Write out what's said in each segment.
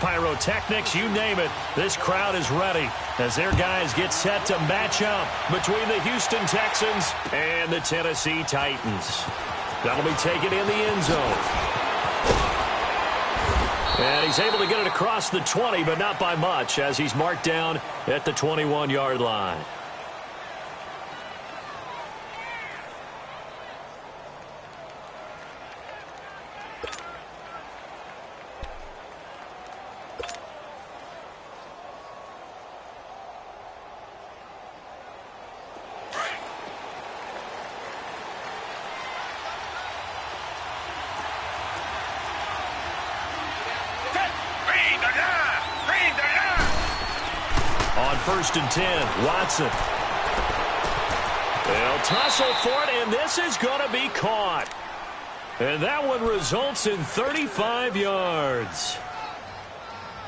pyrotechnics, you name it. This crowd is ready as their guys get set to match up between the Houston Texans and the Tennessee Titans. That'll be taken in the end zone. And he's able to get it across the 20, but not by much, as he's marked down at the 21-yard line. On 1st and 10, Watson. They'll tussle for it, and this is going to be caught. And that one results in 35 yards.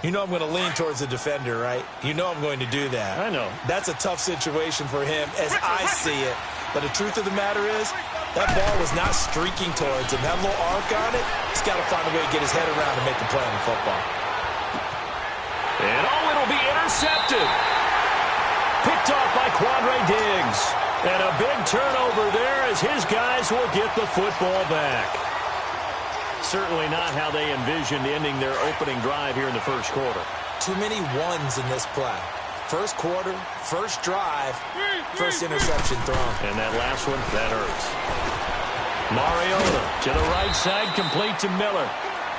You know I'm going to lean towards the defender, right? You know I'm going to do that. I know. That's a tough situation for him as I see it. But the truth of the matter is, that ball was not streaking towards him. That little arc on it, he's got to find a way to get his head around and make a play on the football. And it'll be intercepted. Picked off by Quandre Diggs. And a big turnover there as his guys will get the football back. Certainly not how they envisioned ending their opening drive here in the first quarter. Too many ones in this play. First quarter, first drive, first interception thrown. And that last one, that hurts. Mariota to the right side, complete to Miller.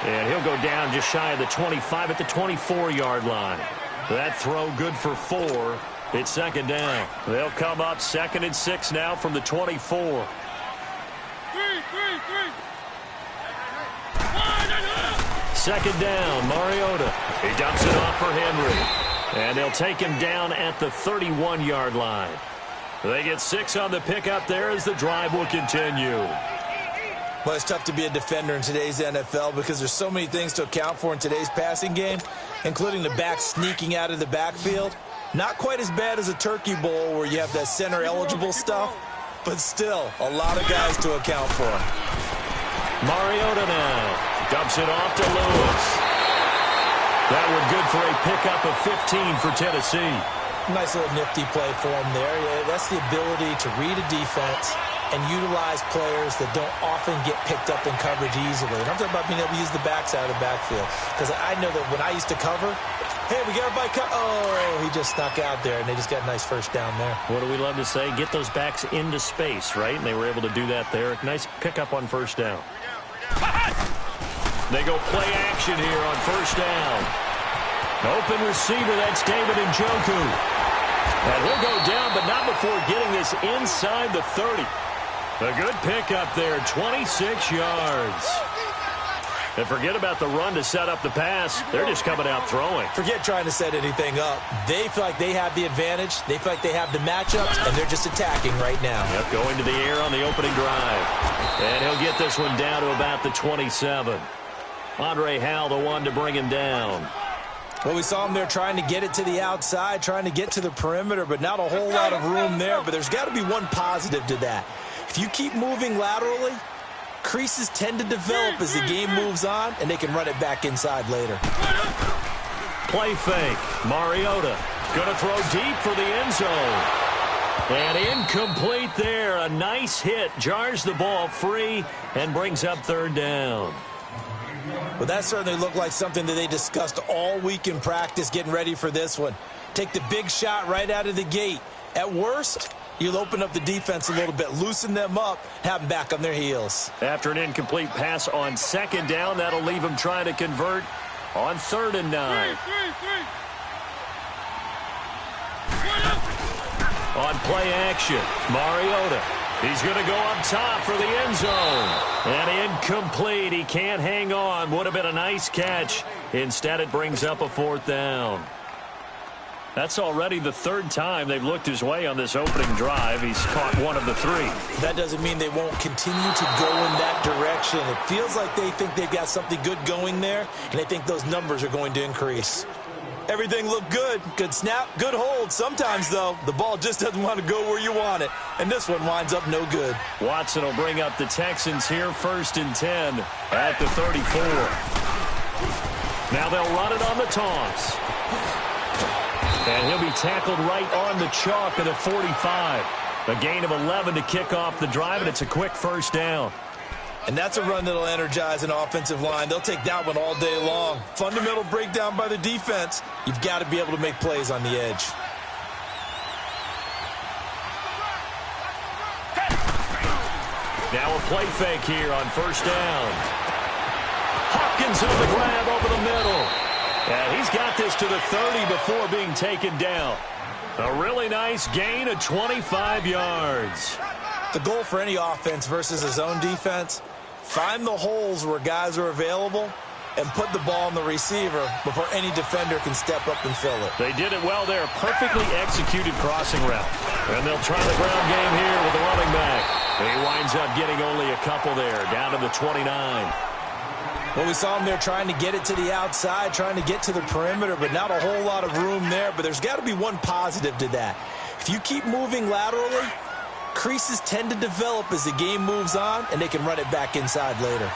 And he'll go down just shy of the 25 at the 24-yard line. That throw good for 4. It's second down. They'll come up 2nd and 6 now from the 24. Second down, Mariota. He dumps it off for Henry. And they'll take him down at the 31-yard line. They get 6 on the pickup there as the drive will continue. Well, it's tough to be a defender in today's NFL because there's so many things to account for in today's passing game, including the back sneaking out of the backfield. Not quite as bad as a turkey bowl where you have that center-eligible stuff, but still a lot of guys to account for. Mariota now dumps it off to Lewis. That one good for a pickup of 15 for Tennessee. Nice little nifty play for him there. Yeah, that's the ability to read a defense and utilize players that don't often get picked up in coverage easily. And I'm talking about being able to use the backside of the backfield. Because I know that when I used to cover, hey, we got everybody cut. Oh, he just snuck out there, and they just got a nice first down there. What do we love to say? Get those backs into space, right? And they were able to do that there. Nice pickup on first down. They go play action here on first down. Open receiver, that's David Njoku. And he'll go down, but not before getting this inside the 30. A good pickup there, 26 yards. And forget about the run to set up the pass. They're just coming out throwing. Forget trying to set anything up. They feel like they have the advantage. They feel like they have the matchups, and they're just attacking right now. Yep, going to the air on the opening drive. And he'll get this one down to about the 27. Andre Howell, the one to bring him down. Well, we saw him there trying to get it to the outside, trying to get to the perimeter, but not a whole lot of room there. But there's got to be one positive to that. If you keep moving laterally, creases tend to develop as the game moves on, and they can run it back inside later. Play fake. Mariota going to throw deep for the end zone. And incomplete there. A nice hit. Jars the ball free and brings up third down. Well, that certainly looked like something that they discussed all week in practice getting ready for this one. Take the big shot right out of the gate. At worst, you'll open up the defense a little bit, loosen them up, have them back on their heels. After an incomplete pass on second down, that'll leave them trying to convert on 3rd and 9. On play action, Mariota. He's going to go up top for the end zone. And incomplete. He can't hang on. Would have been a nice catch. Instead, it brings up a 4th down. That's already the 3rd time they've looked his way on this opening drive. He's caught 1 of the 3. That doesn't mean they won't continue to go in that direction. It feels like they think they've got something good going there, and they think those numbers are going to increase. Everything looked good. Good snap, good hold. Sometimes, though, the ball just doesn't want to go where you want it. And this one winds up no good. Watson will bring up the Texans here, 1st and 10 at the 34. Now they'll run it on the toss. And he'll be tackled right on the chalk at the 45. A gain of 11 to kick off the drive, and it's a quick first down. And that's a run that'll energize an offensive line. They'll take that one all day long. Fundamental breakdown by the defense. You've got to be able to make plays on the edge. Now a play fake here on first down. Hopkins on the grab over the middle. And he's got this to the 30 before being taken down. A really nice gain of 25 yards. The goal for any offense versus a zone defense, find the holes where guys are available and put the ball on the receiver before any defender can step up and fill it. They did it well there. Perfectly executed crossing route. And they'll try the ground game here with the running back. He winds up getting only a couple there, down to the 29. Well, we saw him there trying to get it to the outside, trying to get to the perimeter, but not a whole lot of room there. But there's got to be one positive to that. If you keep moving laterally, creases tend to develop as the game moves on, and they can run it back inside later.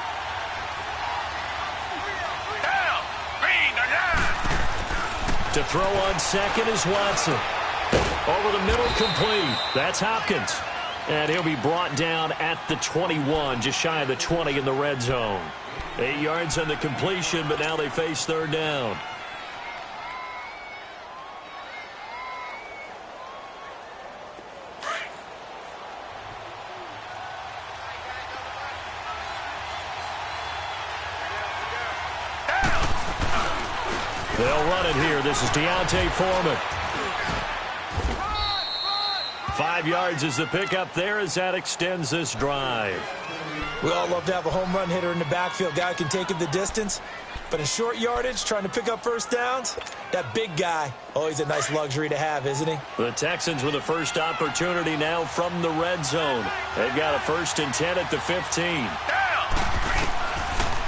To throw on second is Watson. Over the middle, complete. That's Hopkins. And he'll be brought down at the 21, just shy of the 20 in the red zone. 8 yards on the completion, but now they face third down. They'll run it here. This is Deontay Foreman. 5 yards is the pickup there as that extends this drive. We all love to have a home run hitter in the backfield. Guy can take it the distance. But in short yardage, trying to pick up first downs, that big guy, always a nice luxury to have, isn't he? The Texans with a first opportunity now from the red zone. They've got a 1st and 10 at the 15.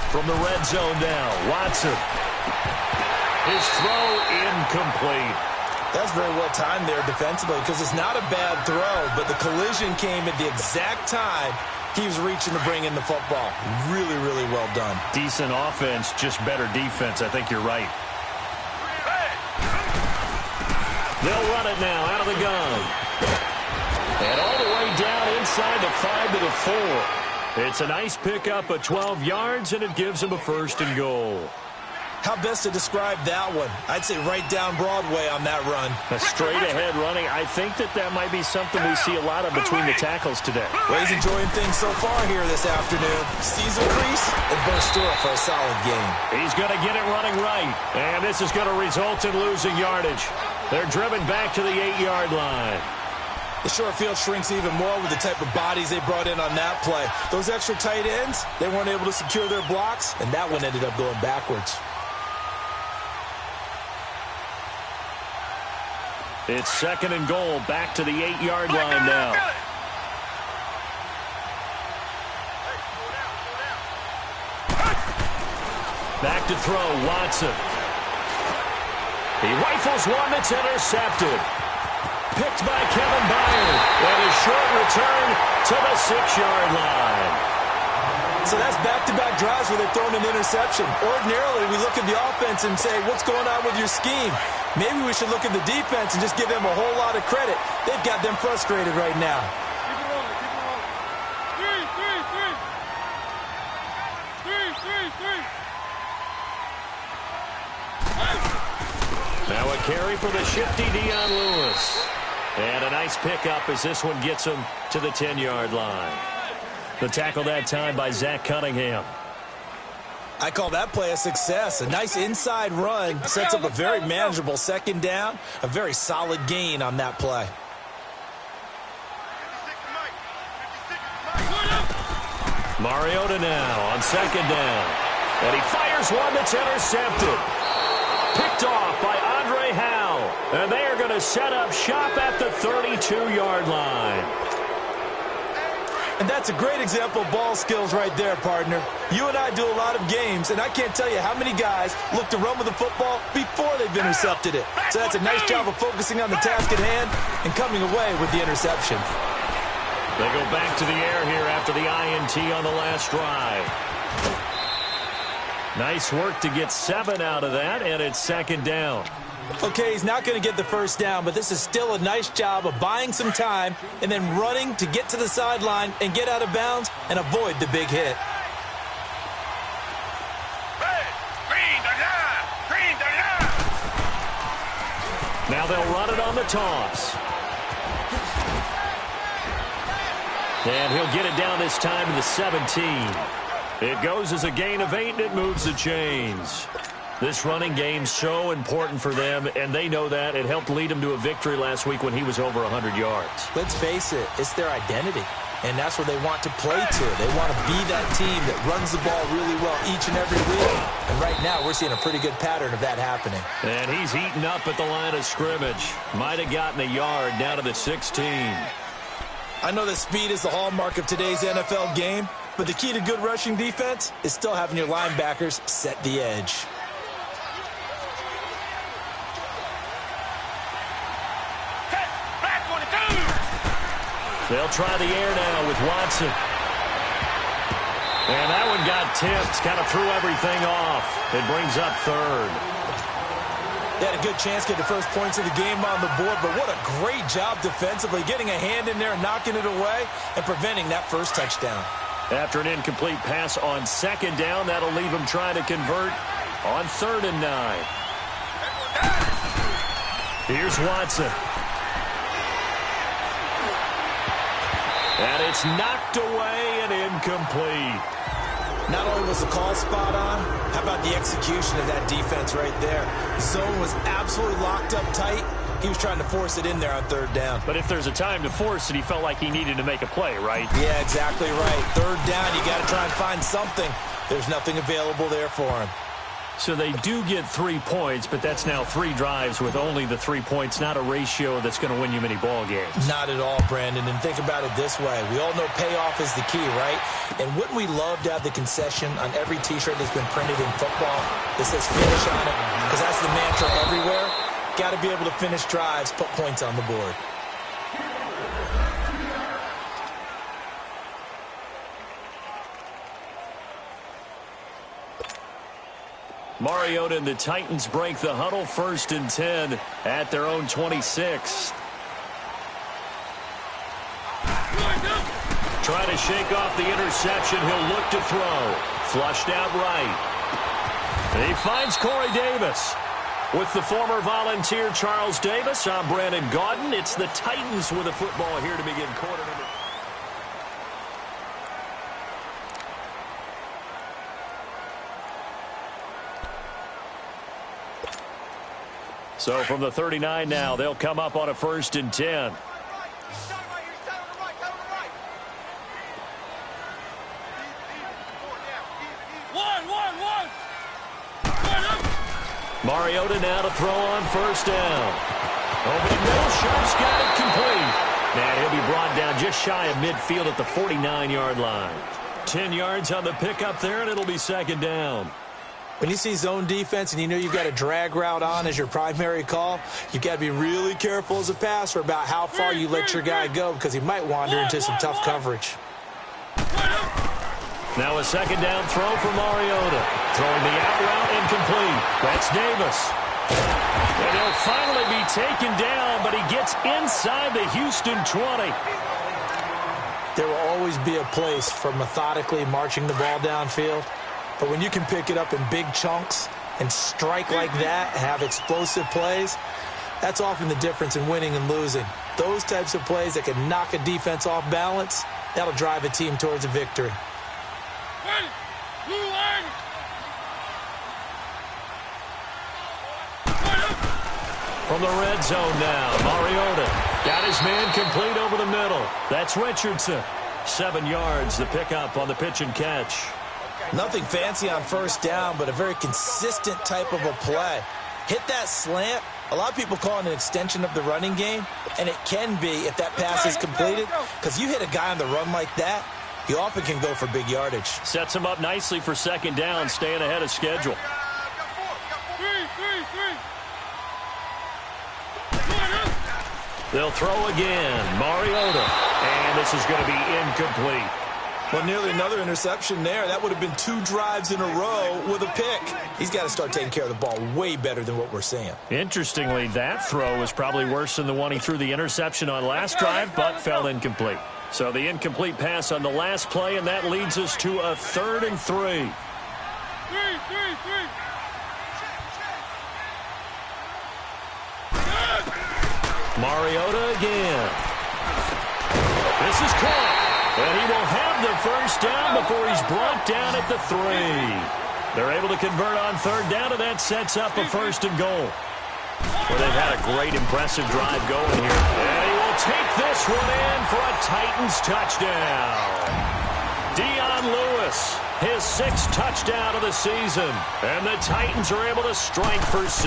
From the red zone now, Watson. His throw incomplete. That's very well timed there defensively because it's not a bad throw, but the collision came at the exact time he was reaching to bring in the football. Really, really well done. Decent offense, just better defense. I think you're right. They'll run it now out of the gun. And all the way down inside the 5 to the 4. It's a nice pickup of 12 yards, and it gives him a 1st and goal. How best to describe that one? I'd say right down Broadway on that run. A straight-ahead running. I think that might be something we see a lot of between the tackles today. Well, he's enjoying things so far here this afternoon. Sees a crease and bursts through it for a solid game. He's going to get it running right. And this is going to result in losing yardage. They're driven back to the 8-yard line. The short field shrinks even more with the type of bodies they brought in on that play. Those extra tight ends, they weren't able to secure their blocks, and that one ended up going backwards. It's 2nd and goal, back to the 8-yard line now. Back to throw, Watson. He rifles one that's intercepted. Picked by Kevin Byard. And a short return to the 6-yard line. So that's back-to-back drives where they've thrown an interception. Ordinarily, we look at the offense and say, what's going on with your scheme? Maybe we should look at the defense and just give them a whole lot of credit. They've got them frustrated right now. Keep it rolling, keep it rolling. Three. Now a carry for the shifty Dion Lewis. And a nice pickup as this one gets him to the 10-yard line. The tackle that time by Zach Cunningham. I call that play a success. A nice inside run sets up a very manageable 2nd down. A very solid gain on that play. Mariota now on 2nd down. And he fires one that's intercepted. Picked off by Andre Howe. And they are going to set up shop at the 32-yard line. And that's a great example of ball skills right there, partner. You and I do a lot of games, and I can't tell you how many guys look to run with the football before they've intercepted it. So that's a nice job of focusing on the task at hand and coming away with the interception. They go back to the air here after the INT on the last drive. Nice work to get 7 out of that, and it's second down. Okay, he's not going to get the first down, but this is still a nice job of buying some time and then running to get to the sideline and get out of bounds and avoid the big hit. Now they'll run it on the toss. And he'll get it down this time to the 17. It goes as a gain of 8, and it moves the chains. This running game's so important for them, and they know that. It helped lead them to a victory last week when he was over 100 yards. Let's face it, it's their identity, and that's what they want to play to. They want to be that team that runs the ball really well each and every week. And right now, we're seeing a pretty good pattern of that happening. And he's eaten up at the line of scrimmage. Might have gotten a yard down to the 16. I know that speed is the hallmark of today's NFL game, but the key to good rushing defense is still having your linebackers set the edge. They'll try the air now with Watson. And that one got tipped, kind of threw everything off. It brings up third. They had a good chance to get the first points of the game on the board, but what a great job defensively, getting a hand in there, knocking it away, and preventing that first touchdown. After an incomplete pass on second down, that'll leave him trying to convert on 3rd and 9. Here's Watson. And it's knocked away and incomplete. Not only was the call spot on, how about the execution of that defense right there? The zone was absolutely locked up tight. He was trying to force it in there on 3rd down. But if there's a time to force it, he felt like he needed to make a play, right? Yeah, exactly right. 3rd down, you got to try and find something. There's nothing available there for him. So they do get 3 points, but that's now 3 drives with only the 3 points, not a ratio that's going to win you many ball games. Not at all, Brandon. And think about it this way. We all know payoff is the key, right? And wouldn't we love to have the concession on every T-shirt that's been printed in football that says finish on it? Because that's the mantra everywhere. Got to be able to finish drives, put points on the board. Mariota and the Titans break the huddle, 1st and 10 at their own 26. Trying to shake off the interception. He'll look to throw. Flushed out right. And he finds Corey Davis. With the former Volunteer Charles Davis, I'm Brandon Gaudin. It's the Titans with a football here to begin quarter number. So from the 39 now, they'll come up on a 1st and 10. Mariota now to throw on 1st down. Over the middle, Sharp's got it complete. And he'll be brought down just shy of midfield at the 49-yard line. 10 yards on the pickup there, and it'll be 2nd down. When you see zone defense and you know you've got a drag route on as your primary call, you've got to be really careful as a passer about how far you let your guy go because he might wander into some tough coverage. Now a 2nd down throw for Mariota. Throwing the out route incomplete. That's Davis. And he'll finally be taken down, but he gets inside the Houston 20. There will always be a place for methodically marching the ball downfield. But when you can pick it up in big chunks and strike like that, have explosive plays, that's often the difference in winning and losing. Those types of plays that can knock a defense off balance, that'll drive a team towards a victory. From the red zone now, Mariota got his man complete over the middle. That's Richardson. 7 yards, the pickup on the pitch and catch. Nothing fancy on 1st down, but a very consistent type of a play. Hit that slant. A lot of people call it an extension of the running game, and it can be if that pass is completed, because you hit a guy on the run like that, you often can go for big yardage. Sets him up nicely for 2nd down, staying ahead of schedule. They'll throw again. Mariota. And this is going to be incomplete. Well, nearly another interception there. That would have been 2 drives in a row with a pick. He's got to start taking care of the ball way better than what we're seeing. Interestingly, that throw was probably worse than the one he threw the interception on last drive, but fell incomplete. So the incomplete pass on the last play, and that leads us to a 3rd and 3. Mariota again. This is caught. And he will have the first down before he's brought down at the 3. They're able to convert on 3rd down, and that sets up a 1st and goal. Well, they've had a great, impressive drive going here. And he will take this one in for a Titans touchdown. Dion Lewis, his 6th touchdown of the season. And the Titans are able to strike for 6.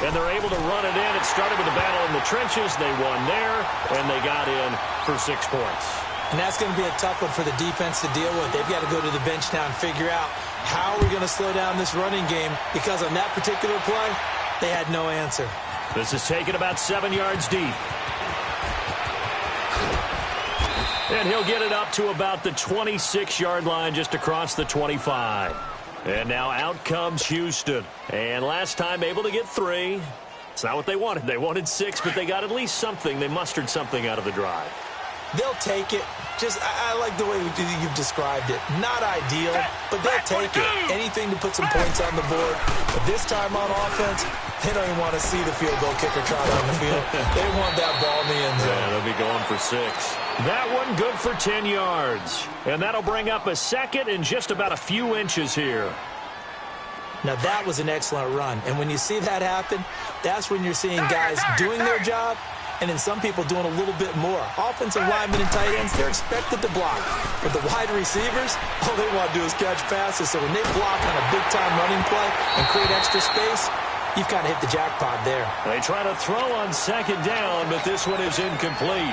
And they're able to run it in. It started with a battle in the trenches. They won there, and they got in for 6 points. And that's going to be a tough one for the defense to deal with. They've got to go to the bench now and figure out how are we going to slow down this running game, because on that particular play, they had no answer. This is taken about 7 yards deep. And he'll get it up to about the 26-yard line, just across the 25. And now out comes Houston. And last time able to get 3. It's not what they wanted. They wanted 6, but they got at least something. They mustered something out of the drive. They'll take it. I like the way you've described it. Not ideal, but they'll take it. Anything to put some points on the board. But this time on offense, they don't even want to see the field goal kicker trot on the field. They want that ball in the end zone. Yeah, they'll be going for 6. That one good for 10 yards. And that'll bring up a 2nd and just about a few inches here. Now, that was an excellent run. And when you see that happen, that's when you're seeing guys doing their job, and then some people doing a little bit more. Offensive linemen and tight ends, they're expected to block. But the wide receivers, all they want to do is catch passes. So when they block on a big-time running play and create extra space, you've kind of hit the jackpot there. They try to throw on 2nd down, but this one is incomplete.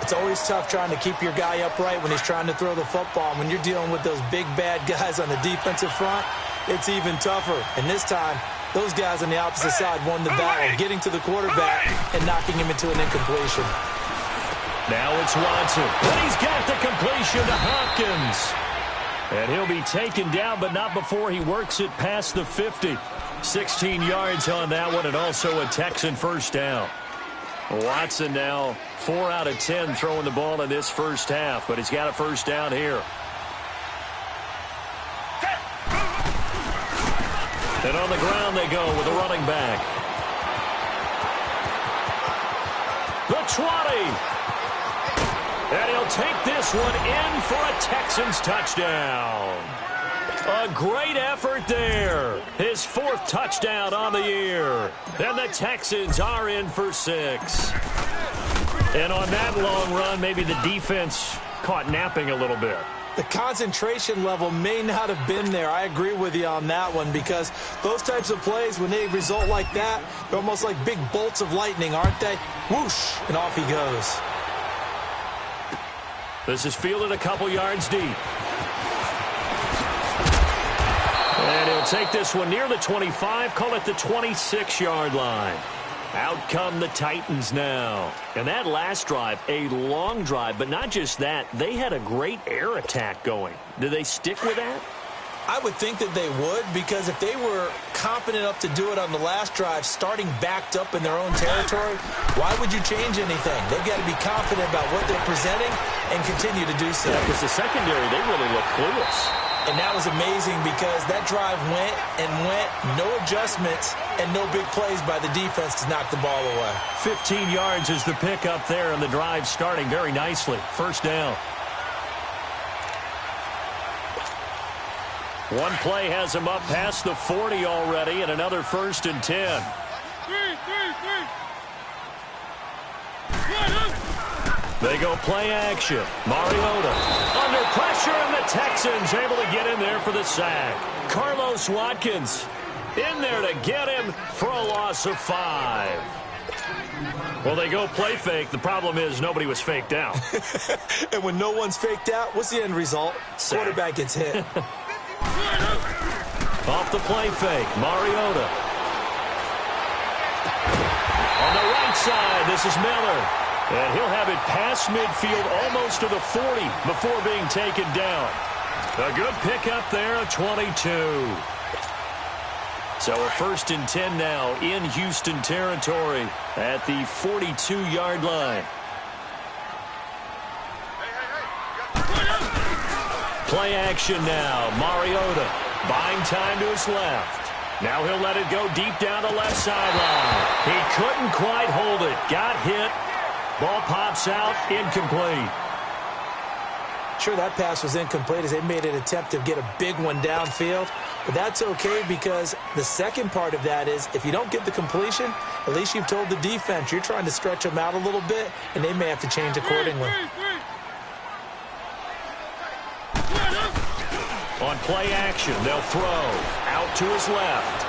It's always tough trying to keep your guy upright when he's trying to throw the football. When you're dealing with those big, bad guys on the defensive front, it's even tougher. And this time, those guys on the opposite side won the battle, getting to the quarterback and knocking him into an incompletion. Now it's Watson. And he's got the completion to Hopkins. And he'll be taken down, but not before he works it past the 50. 16 yards on that one, and also a Texan first down. Watson now 4 out of 10 throwing the ball in this first half, but he's got a first down here. And on the ground they go with a running back. The 20. And he'll take this one in for a Texans touchdown. A great effort there. His 4th touchdown on the year. And the Texans are in for 6. And on that long run, maybe the defense caught napping a little bit. The concentration level may not have been there. I agree with you on that one, because those types of plays, when they result like that, they're almost like big bolts of lightning, aren't they? Whoosh, and off he goes. This is fielded a couple yards deep. And he'll take this one near the 25, call it the 26-yard line. Out come the Titans now. And that last drive, a long drive, but not just that. They had a great air attack going. Do they stick with that? I would think that they would, because if they were confident enough to do it on the last drive, starting backed up in their own territory, why would you change anything? They've got to be confident about what they're presenting and continue to do so. Yeah, because the secondary, they really look clueless. And that was amazing, because that drive went and went, no adjustments, and no big plays by the defense to knock the ball away. 15 yards is the pickup there, and the drive starting very nicely. First down. One play has him up past the 40 already, and another 1st and 10. They go play action. Mariota under pressure, and the Texans able to get in there for the sack. Carlos Watkins in there to get him for a loss of 5. Well, they go play fake. The problem is nobody was faked out. And when no one's faked out, what's the end result? Sack. Quarterback gets hit. Off the play fake, Mariota. On the right side, this is Miller. And he'll have it past midfield almost to the 40 before being taken down. A good pickup there, a 22. So a 1st and 10 now in Houston territory at the 42-yard line. Play action now. Mariota buying time to his left. Now he'll let it go deep down the left sideline. He couldn't quite hold it. Got hit. Ball pops out. Incomplete. Sure, that pass was incomplete as they made an attempt to get a big one downfield. But that's okay because the second part of that is if you don't get the completion, at least you've told the defense you're trying to stretch them out a little bit, and they may have to change accordingly. On play action, they'll throw. Out to his left.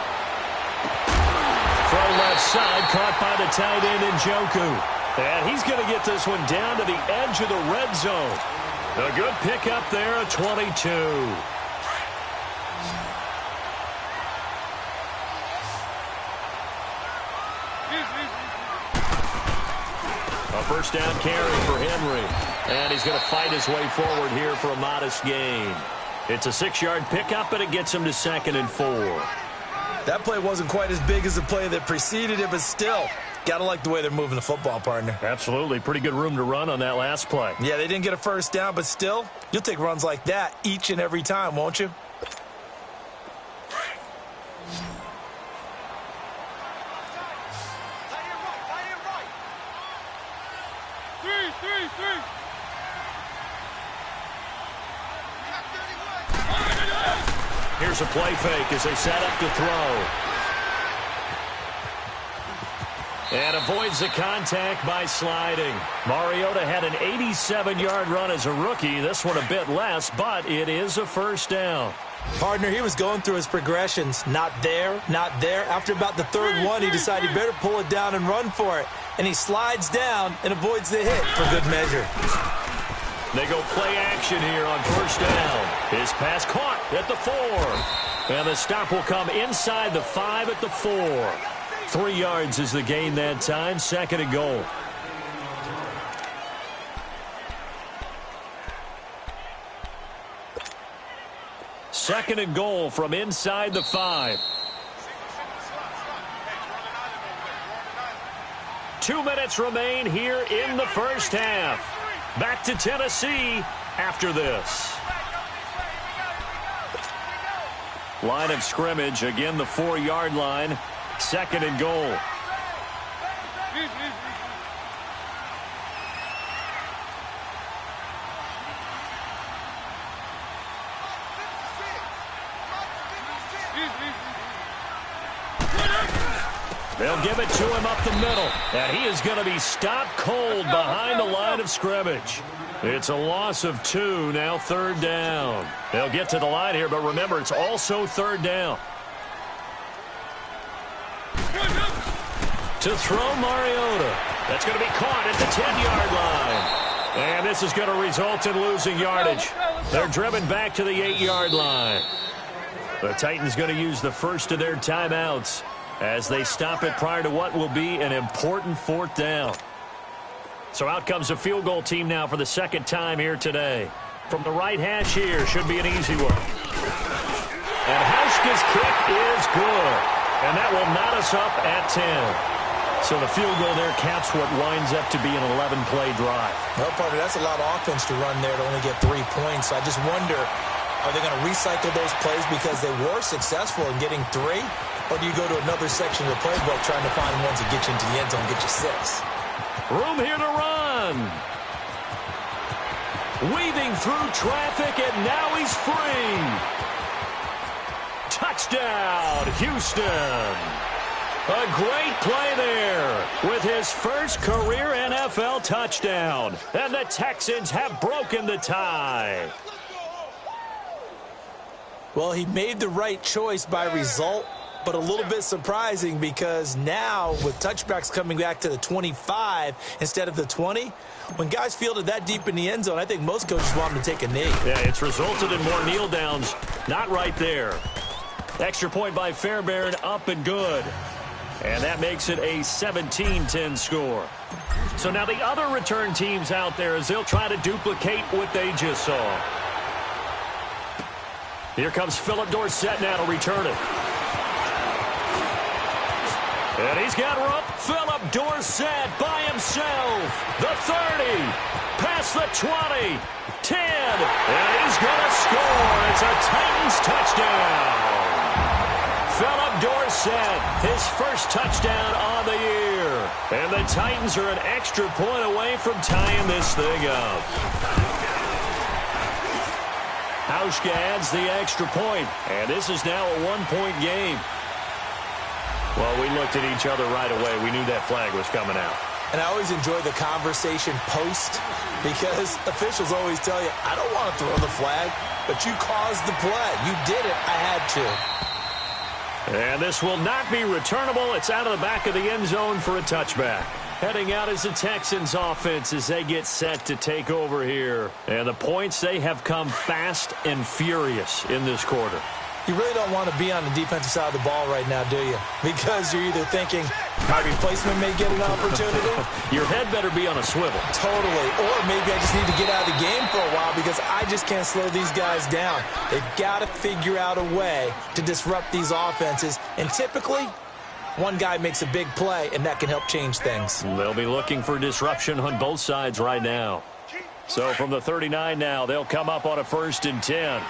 Throw left side, caught by the tight end Njoku. And he's going to get this one down to the edge of the red zone. A good pickup there, a 22. A first down carry for Henry. And he's going to fight his way forward here for a modest gain. It's a 6-yard pickup, but it gets him to 2nd and 4. That play wasn't quite as big as the play that preceded it, but still, got to like the way they're moving the football, partner. Absolutely. Pretty good room to run on that last play. Yeah, they didn't get a first down, but still, you'll take runs like that each and every time, won't you? Here's a play fake as they set up to throw. And avoids the contact by sliding. Mariota had an 87-yard run as a rookie. This one a bit less, but it is a first down. Partner, he was going through his progressions. Not there, not there. After about the 3rd one, he decided he better pull it down and run for it. And he slides down and avoids the hit for good measure. They go play action here on first down. His pass caught at the 4. And the stop will come inside the 5 at the 4. 3 yards is the gain that time. 2nd and goal. Second and goal from inside the 5. 2 minutes remain here in the first half. Back to Tennessee after this. Line of scrimmage, again the 4-yard line. 2nd and goal. They'll give it to him up the middle. And he is going to be stopped cold behind the line of scrimmage. It's a loss of 2, now 3rd down. They'll get to the line here, but remember, it's also 3rd down. To throw Mariota. That's going to be caught at the 10-yard line. And this is going to result in losing yardage. They're driven back to the 8-yard line. The Titans going to use the first of their timeouts as they stop it prior to what will be an important 4th down. So out comes a field goal team now for the 2nd time here today. From the right hash here, should be an easy one. And Hauschka's kick is good. And that will knot us up at 10. So the field goal there caps what winds up to be an 11-play drive. Well, partner, that's a lot of offense to run there to only get 3 points. I just wonder, are they going to recycle those plays because they were successful in getting 3? Or do you go to another section of the playbook trying to find ones that get you into the end zone and get you 6? Room here to run. Weaving through traffic, and now he's free. Touchdown, Houston. A great play there with his first career NFL touchdown. And the Texans have broken the tie. Well, he made the right choice by result, but a little bit surprising because now with touchbacks coming back to the 25 instead of the 20, when guys fielded that deep in the end zone, I think most coaches want them to take a knee. Yeah, it's resulted in more kneel downs. Not right there. Extra point by Fairbairn, up and good. And that makes it a 17-10 score. So now the other return teams out there as they'll try to duplicate what they just saw. Here comes Philip Dorsett now to return it. And he's got room. Philip Dorsett by himself. The 30. Past the 20. 10. And he's going to score. It's a Titans touchdown. Philip Dorsett, his first touchdown on the year. And the Titans are an extra point away from tying this thing up. Hauschka adds the extra point, and this is now a one-point game. Well, we looked at each other right away. We knew that flag was coming out. And I always enjoy the conversation post because officials always tell you, I don't want to throw the flag, but you caused the play. You did it. I had to. And this will not be returnable. It's out of the back of the end zone for a touchback. Heading out is the Texans offense as they get set to take over here. And the points, they have come fast and furious in this quarter. You really don't want to be on the defensive side of the ball right now, do you? Because you're either thinking, my replacement may get an opportunity. Your head better be on a swivel. Totally. Or maybe I just need to get out of the game for a while because I just can't slow these guys down. They've got to figure out a way to disrupt these offenses. And typically, one guy makes a big play, and that can help change things. They'll be looking for disruption on both sides right now. So from the 39 now, they'll come up on a 1st and 10.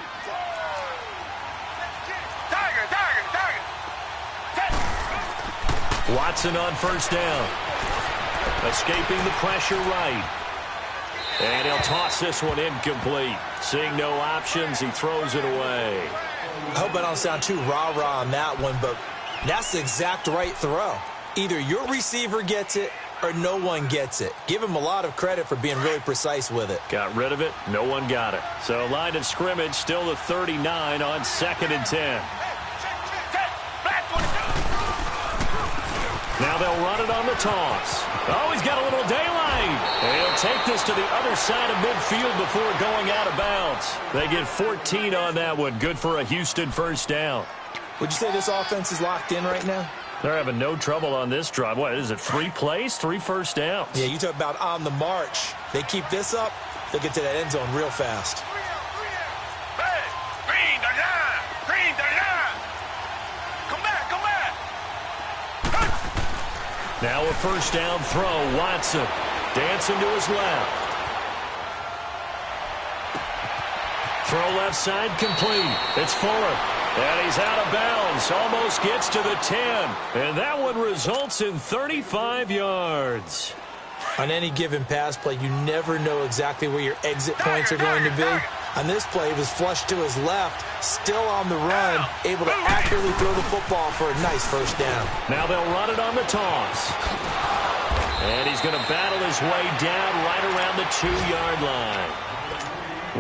Watson on 1st down. Escaping the pressure right. And he'll toss this one incomplete. Seeing no options, he throws it away. I hope I don't sound too rah-rah on that one, but that's the exact right throw. Either your receiver gets it or no one gets it. Give him a lot of credit for being really precise with it. Got rid of it. No one got it. So line of scrimmage still the 39 on 2nd and 10. Now they'll run it on the toss. Oh, he's got a little daylight. And he'll take this to the other side of midfield before going out of bounds. They get 14 on that one. Good for a Houston 1st down. Would you say this offense is locked in right now? They're having no trouble on this drive. What is it, 3 plays, 3 first downs? Yeah, you talk about on the march. They keep this up, they'll get to that end zone real fast. Now a 1st down throw. Watson dancing to his left. Throw left side complete. It's Fuller. And he's out of bounds. Almost gets to the 10. And that one results in 35 yards. On any given pass play, you never know exactly where your exit points are going to be. On this play, he was flushed to his left, still on the run, able to accurately throw the football for a nice 1st down. Now they'll run it on the toss. And he's going to battle his way down right around the 2-yard line.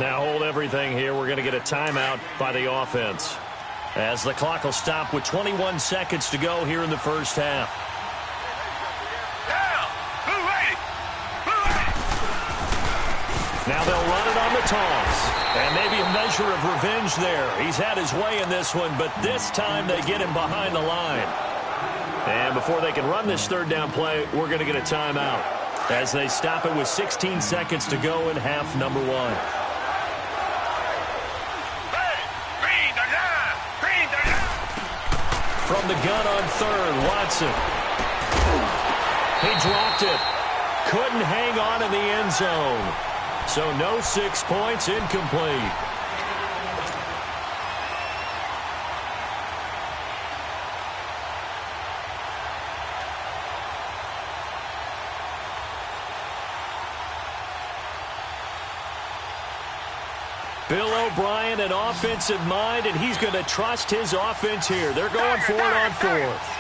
Now hold everything here. We're going to get a timeout by the offense, as the clock will stop with 21 seconds to go here in the 1st half. Now they'll run it on the toss. And maybe a measure of revenge there. He's had his way in this one, but this time they get him behind the line. And before they can run this 3rd down play, we're going to get a timeout as they stop it with 16 seconds to go in half number 1. From the gun on 3rd, Watson. He dropped it. Couldn't hang on in the end zone. So no 6 points, incomplete. Bill O'Brien, an offensive mind, and he's going to trust his offense here. They're going for it on 4th.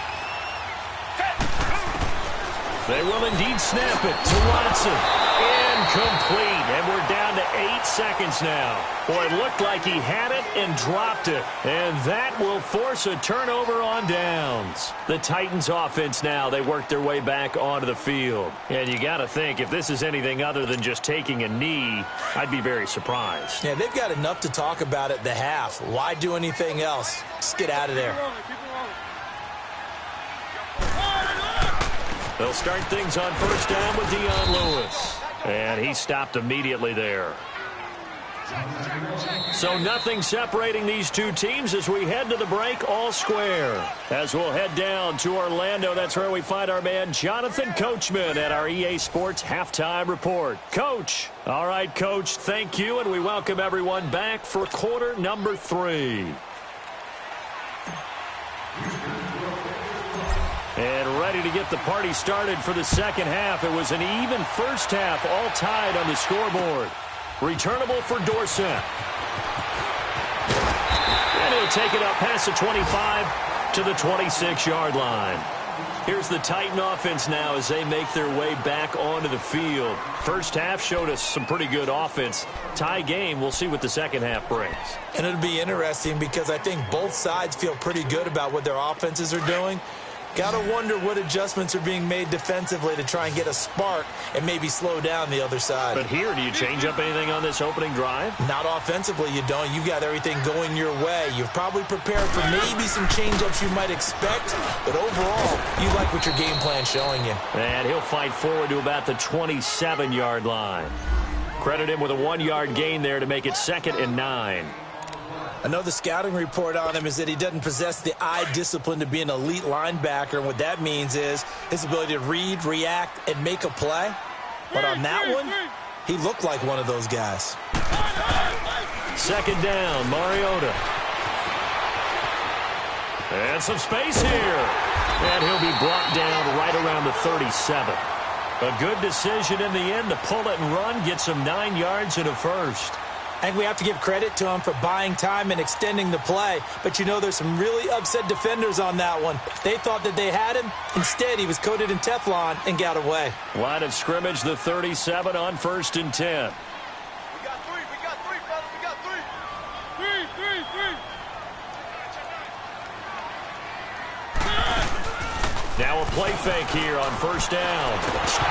They will indeed snap it to Watson. Incomplete, and we're down to 8 seconds now. Boy, it looked like he had it and dropped it, and that will force a turnover on downs. The Titans offense now, they work their way back onto the field. And you got to think, if this is anything other than just taking a knee, I'd be very surprised. Yeah, they've got enough to talk about at the half. Why do anything else? Just get out of there. They'll start things on first down with Dion Lewis. And he stopped immediately there. So nothing separating these two teams as we head to the break, all square. As we'll head down to Orlando, that's where we find our man Jonathan Coachman at our EA Sports Halftime Report. Coach. All right, Coach, thank you, and we welcome everyone back for quarter number 3. And ready to get the party started for the second half. It was an even first half, all tied on the scoreboard. Returnable for Dorsett. And he'll take it up past the 25 to the 26-yard line. Here's the Titan offense now as they make their way back onto the field. First half showed us some pretty good offense. Tie game, we'll see what the second half brings. And it'll be interesting because I think both sides feel pretty good about what their offenses are doing. Got to wonder what adjustments are being made defensively to try and get a spark and maybe slow down the other side. But here, do you change up anything on this opening drive? Not offensively, you don't. You got everything going your way. You've probably prepared for maybe some change-ups you might expect, but overall, you like what your game plan's showing you. And he'll fight forward to about the 27-yard line. Credit him with a 1-yard gain there to make it 2nd and 9. I know the scouting report on him is that he doesn't possess the eye discipline to be an elite linebacker, and what that means is his ability to read, react, and make a play. But on that one, he looked like one of those guys. 2nd down, Mariota. And some space here. And he'll be brought down right around the 37. A good decision in the end to pull it and run, get some 9 yards and a first. I think we have to give credit to him for buying time and extending the play. But, you know, there's some really upset defenders on that one. They thought that they had him. Instead, he was coated in Teflon and got away. Line of scrimmage, the 37 on 1st and 10. We got three, fellas. We got three. Three. Now a play fake here on 1st down.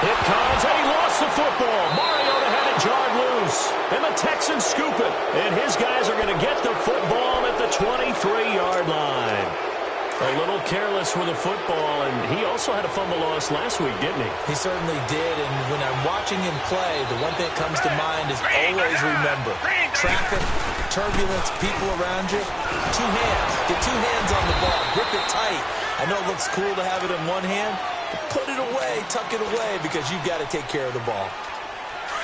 It comes, and he lost the football. Mariota had it jarred loose, and the Texans scoop it. And his guys are going to get the football at the 23-yard line. A little careless with the football, and he also had a fumble loss last week, didn't he? He certainly did, and when I'm watching him play, the one thing that comes to mind is always remember, traffic, turbulence, people around you, 2 hands. Get 2 hands on the ball. Grip it tight. I know it looks cool to have it in one hand, but put it away, tuck it away, because you've got to take care of the ball.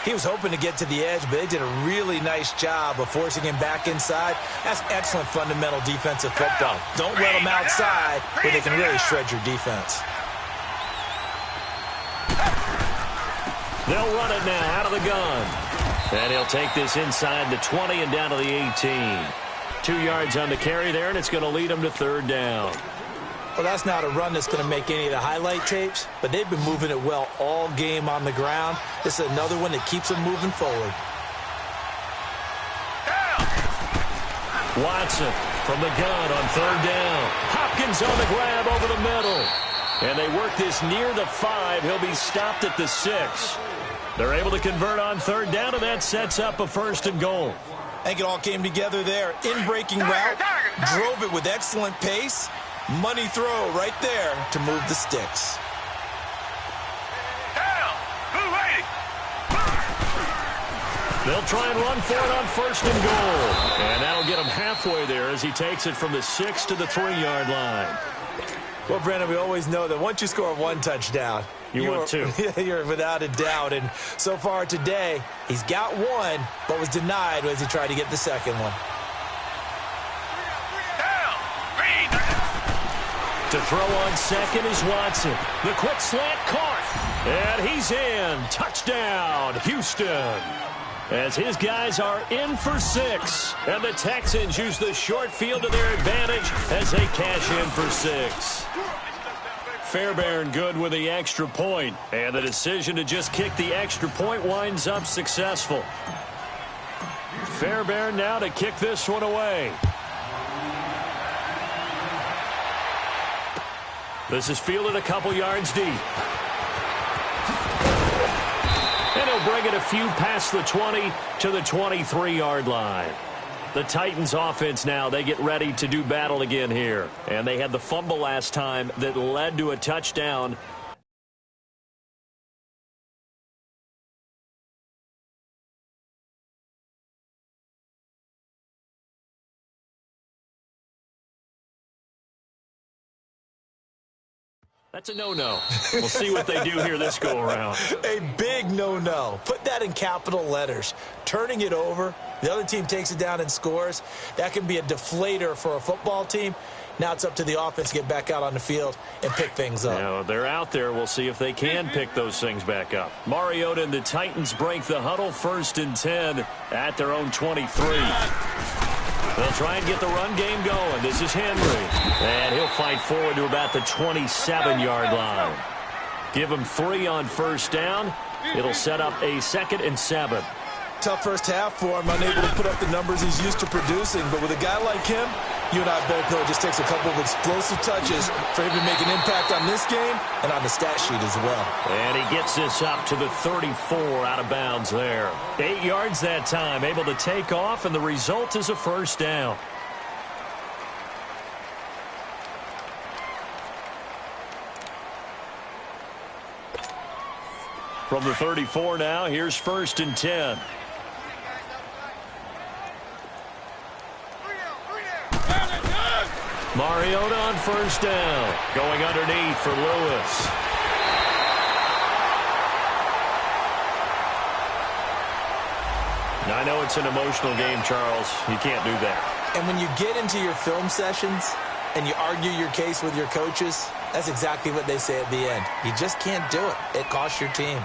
He was hoping to get to the edge, but they did a really nice job of forcing him back inside. That's excellent fundamental defensive football. Don't let them outside where they can really shred your defense. They'll run it now out of the gun. And he'll take this inside the 20 and down to the 18. 2 yards on the carry there, and it's going to lead him to 3rd down. Well, that's not a run that's going to make any of the highlight tapes, but they've been moving it well all game on the ground. This is another one that keeps them moving forward. Watson from the gun on 3rd down. Hopkins on the grab over the middle. And they work this near the 5. He'll be stopped at the 6. They're able to convert on 3rd down, and that sets up a 1st and goal. I think it all came together there. In-breaking route, drove it with excellent pace. Money throw right there to move the sticks. They'll try and run for it on 1st and goal. And that'll get him halfway there as he takes it from the 6 to the 3-yard line. Well, Brandon, we always know that once you score 1 touchdown, you want 2. You're without a doubt. And so far today, he's got 1, but was denied as he tried to get the second one. To throw on 2nd is Watson. The quick slant caught. And he's in. Touchdown, Houston. As his guys are in for 6. And the Texans use the short field to their advantage as they cash in for 6. Fairbairn good with the extra point. And the decision to just kick the extra point winds up successful. Fairbairn now to kick this one away. This is fielded a couple yards deep. And he'll bring it a few past the 20 to the 23-yard line. The Titans offense now, they get ready to do battle again here. And they had the fumble last time that led to a touchdown. That's a no-no. We'll see what they do here this go-around. A big no-no. Put that in capital letters. Turning it over, the other team takes it down and scores. That can be a deflator for a football team. Now it's up to the offense to get back out on the field and pick things up. Now, they're out there. We'll see if they can pick those things back up. Mariota and the Titans break the huddle, 1st and 10 at their own 23. They'll try and get the run game going. This is Henry. And he'll fight forward to about the 27-yard line. Give him 3 on 1st down. It'll set up a 2nd and 7. Tough first half for him, unable to put up the numbers he's used to producing. But with a guy like him, you and I both know it just takes a couple of explosive touches for him to make an impact on this game and on the stat sheet as well. And he gets this up to the 34 out of bounds there. 8 yards that time, able to take off, and the result is a 1st down. From the 34 now, here's 1st and 10. Mariota on 1st down. Going underneath for Lewis. Now, I know it's an emotional game, Charles. You can't do that. And when you get into your film sessions and you argue your case with your coaches, that's exactly what they say at the end. You just can't do it. It costs your team.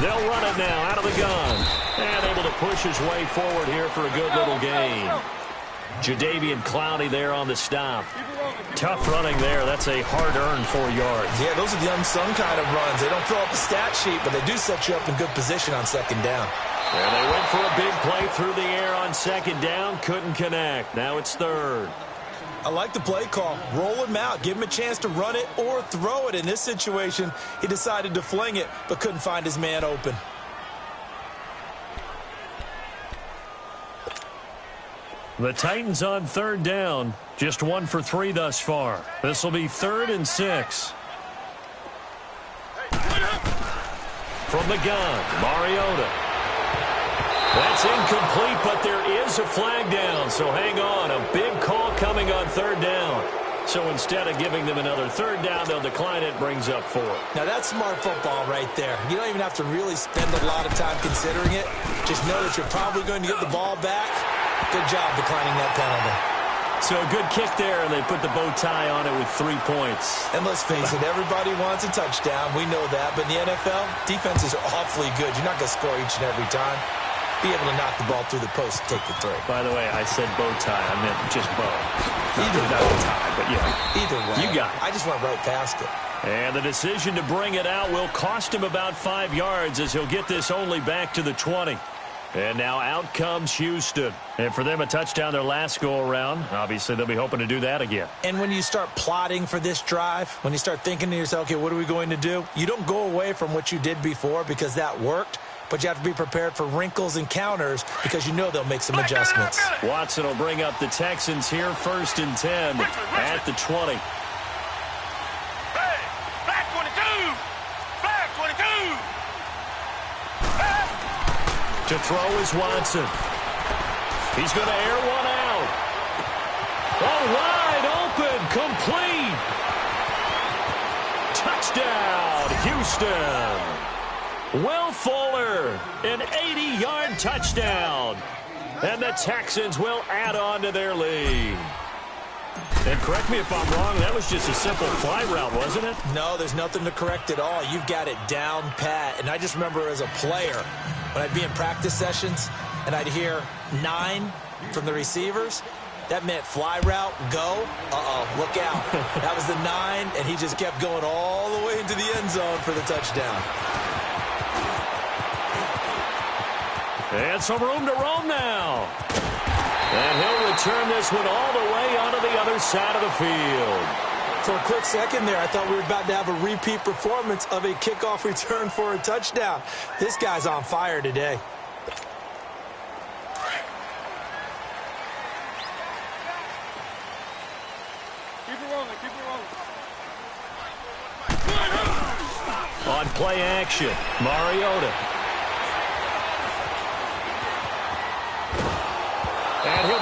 They'll run it now out of the gun. And able to push his way forward here for a good little gain. Jadeveon Clowney there on the stop. Tough running there. That's a hard-earned 4 yards. Yeah, those are the unsung kind of runs. They don't fill up the stat sheet, but they do set you up in good position on 2nd down. And they went for a big play through the air on 2nd down. Couldn't connect. Now it's 3rd. I like the play call. Roll him out. Give him a chance to run it or throw it. In this situation, he decided to fling it, but couldn't find his man open. The Titans on 3rd down. Just 1 for 3 thus far. This will be 3rd and 6. From the gun, Mariota. That's incomplete, but there is a flag down, so hang on. A big call coming on 3rd down. So instead of giving them another 3rd down, they'll decline it. Brings up 4. Now, that's smart football right there. You don't even have to really spend a lot of time considering it. Just know that you're probably going to get the ball back. Good job declining that penalty. So a good kick there, and they put the bow tie on it with 3 points. And let's face it, everybody wants a touchdown. We know that. But in the NFL, defenses are awfully good. You're not going to score each and every time. Be able to knock the ball through the post and take the 3. By the way, I said bow tie. I meant just bow. Either not a tie, but yeah. Either way. You got it. I just went right past it. And the decision to bring it out will cost him about 5 yards as he'll get this only back to the 20. And now out comes Houston. And for them, a touchdown their last go-around. Obviously, they'll be hoping to do that again. And when you start plotting for this drive, when you start thinking to yourself, okay, what are we going to do? You don't go away from what you did before because that worked. But you have to be prepared for wrinkles and counters because you know they'll make some adjustments. Watson will bring up the Texans here, 1st and 10 at the 20. Flag 22! Flag 22! To throw is Watson. He's going to air one out. Oh, wide open, complete. Touchdown, Houston. Will Fuller, an 80-yard touchdown. And the Texans will add on to their lead. And correct me if I'm wrong, that was just a simple fly route, wasn't it? No, there's nothing to correct at all. You've got it down pat. And I just remember as a player, when I'd be in practice sessions and I'd hear 9 from the receivers, that meant fly route, go. Look out. That was the 9, and he just kept going all the way into the end zone for the touchdown. And some room to roam now. And he'll return this one all the way onto the other side of the field. For a quick second there, I thought we were about to have a repeat performance of a kickoff return for a touchdown. This guy's on fire today. Keep it rolling, keep it rolling. On play action, Mariota.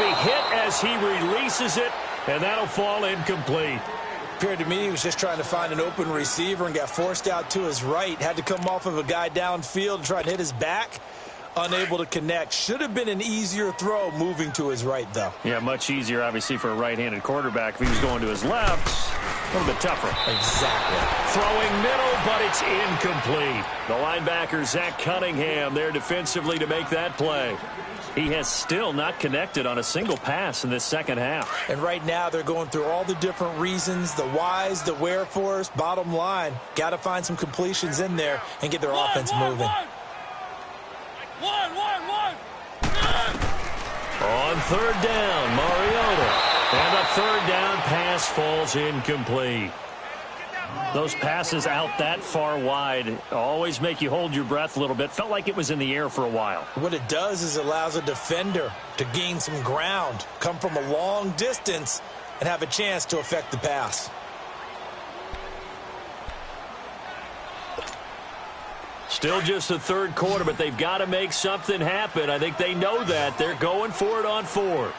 to be hit as he releases it, and that'll fall incomplete. Appeared to me he was just trying to find an open receiver and got forced out to his right. Had to come off of a guy downfield and try to hit his back. Unable to connect. Should have been an easier throw moving to his right, though. Yeah, much easier, obviously, for a right-handed quarterback. If he was going to his left, a little bit tougher. Exactly. Throwing middle, but it's incomplete. The linebacker, Zach Cunningham, there defensively to make that play. He has still not connected on a single pass in this second half. And right now they're going through all the different reasons, the whys, the wherefores. Bottom line, got to find some completions in there and get their offense moving. On third down, Mariota. And the third down pass falls incomplete. Those passes out that far wide always make you hold your breath a little bit. Felt like it was in the air for a while. What it does is it allows a defender to gain some ground, come from a long distance, and have a chance to affect the pass. Still just the third quarter, but they've got to make something happen. I think they know that. They're going for it on fourth.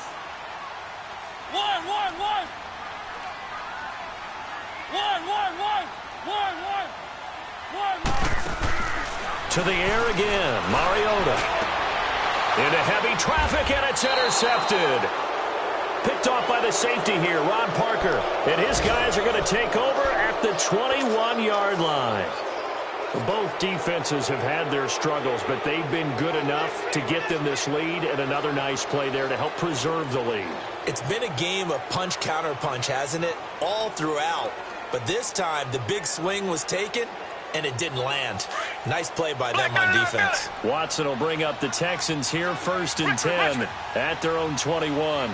One. To the air again, Mariota. Into heavy traffic, and it's intercepted. Picked off by the safety here, Ron Parker. And his guys are going to take over at the 21-yard line. Both defenses have had their struggles, but they've been good enough to get them this lead, and another nice play there to help preserve the lead. It's been a game of punch-counter-punch, hasn't it? All throughout. But this time, the big swing was taken, and it didn't land. Nice play by them on defense. Watson will bring up the Texans here, 1st and 10 at their own 21.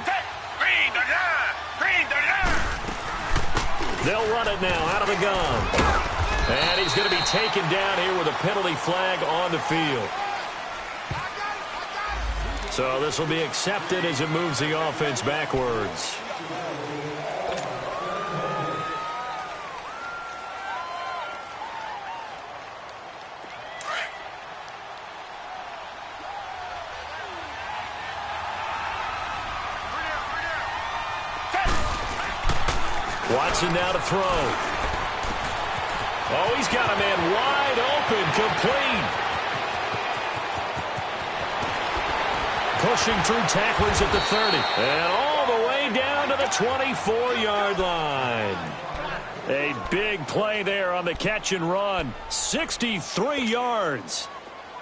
They'll run it now out of the gun. And he's going to be taken down here with a penalty flag on the field. So this will be accepted as it moves the offense backwards. Watson now to throw. Oh, he's got a man wide open, complete. Pushing through tacklers at the 30. And all the way down to the 24-yard line. A big play there on the catch and run. 63 yards.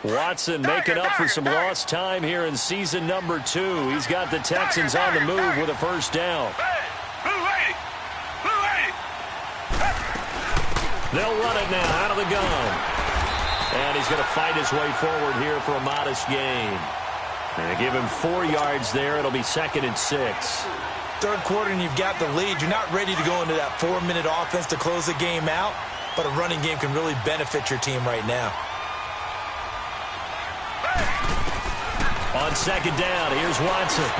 Watson making up for some lost time here in season number 2. He's got the Texans on the move with a first down. They'll run it now out of the gun. And he's going to fight his way forward here for a modest gain. And give him 4 yards there. It'll be 2nd and 6. Third quarter and you've got the lead. You're not ready to go into that 4-minute offense to close the game out, but a running game can really benefit your team right now. On 2nd down, here's Watson.